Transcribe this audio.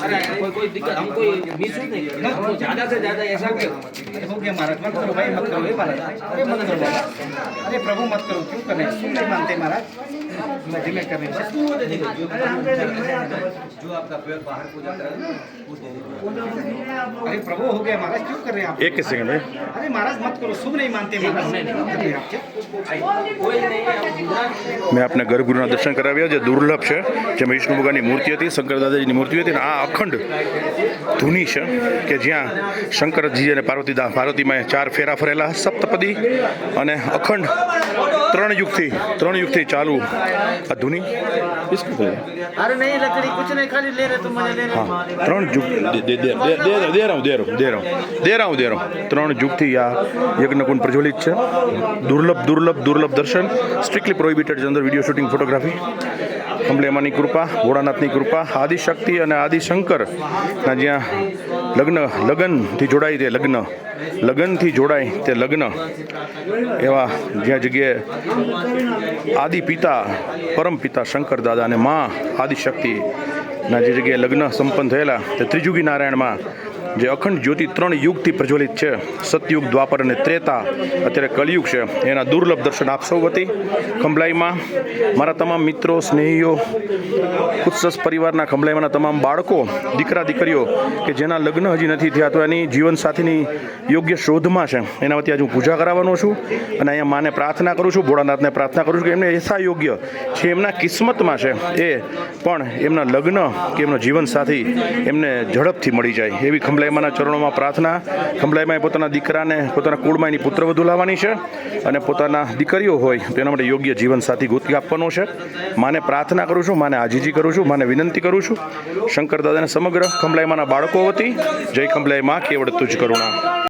कोई कोई दिक्कत हम कोई मिस नहीं करते, ज्यादा से ज्यादा ऐसा कि हो गया महाराज, मत करो भाई, मत करो महाराज, अरे मत करो महाराज, अरे प्रभु मत करो, क्यों कर रहे हैं, सुन नहीं मानते महाराज, मजे में कर रहे हैं। जो आपका पेड़ बाहर पूजा कर रहे हैं वो दे दीजिए। अरे प्रभु हो गया महाराज, क्यों कर रहे हैं आप? एक सेकंड भाई, अरे महाराज मत करो, शुभ नहीं मानते महाराज, कर रहे हैं आप क्या? कोई नहीं है, आप गुजरात મેં આપને ગર્ભગૃહના દર્શન કરાવ્યા જે દુર્લભ છે, જેમાં વિષ્ણુ ભગવાનની મૂર્તિ હતી, શંકર દાદાજીની મૂર્તિ હતી, અને આ અખંડ ધૂની છે કે જ્યાં શંકરજી અને પાર્વતીમાં 4 ફેરા ફરેલા સપ્તપદી અને અખંડ 3 યુગથી ચાલુ આ ધૂની अरे नहीं लकड़ी कुछ नहीं, खाली ले रहे तुम मजे ले रहे। हाँ 3 युग दे रहा हूँ 3 युगથી આ યજ્ઞકુંડ પ્રજ્વલિત છે। દુર્લભ દર્શન, સ્ટ્રિક્ટલી પ્રોહિબિટેડ છે અંદર વિડીયો શૂટિંગ, ફોટોગ્રાફી। ખંભલેમાની કૃપા, ભોળાનાથની કૃપા, આદિશક્તિ અને આદિશંકરના જ્યાં લગ્નથી જોડાય તે લગ્નથી જોડાય તે લગ્ન એવા જ્યાં જગ્યાએ આદિ પિતા પરમ પિતા શંકર દાદા અને મા આદિશક્તિના જે જગ્યાએ લગ્ન સંપન્ન થયેલા તે ત્રિજુગી નારાયણમાં જે અખંડ જ્યોતિ 3 યુગથી પ્રજ્વલિત છે, સતયુગ, દ્વાપર અને ત્રેતા, અત્યારે કલયુગ છે, એના દુર્લભ દર્શન આપ સૌ વતી ખંભલાઈમાં મારા તમામ મિત્રો, સ્નેહીઓ, ઉત્સસ પરિવારના, ખંભલાઈમાંના તમામ બાળકો, દીકરા દીકરીઓ કે જેના લગ્ન હજી નથી થયા તો એની જીવનસાથીની યોગ્ય શોધમાં છે, એના વતી આજે હું પૂજા કરાવવાનો છું અને અહીંયા માને પ્રાર્થના કરું છું, ભોળાનાથને પ્રાર્થના કરું છું કે એમને યથા યોગ્ય છે એમના કિસ્મતમાં છે એ પણ એમના લગ્ન કે એમનો જીવનસાથી એમને ઝડપથી મળી જાય એવી ખંભલાઈમાંના ચરણોમાં પ્રાર્થના। ખંભલાઈમાં પોતાના દીકરાને પોતાના કુળમાં એની પુત્રવધુ લાવવાની છે અને પોતાના દીકરીઓ હોય તો એના માટે યોગ્ય જીવનસાથી ગોતી આપવાનો છે। માને પ્રાર્થના કરું છું, માને આજીજી કરું છું, માને વિનંતી કરું છું, શંકર દાદાને સમગ્ર ખંભલાઈમાંના બાળકો વતી જય ખંભલાઈમાં કેવળ તુજ કરુણા।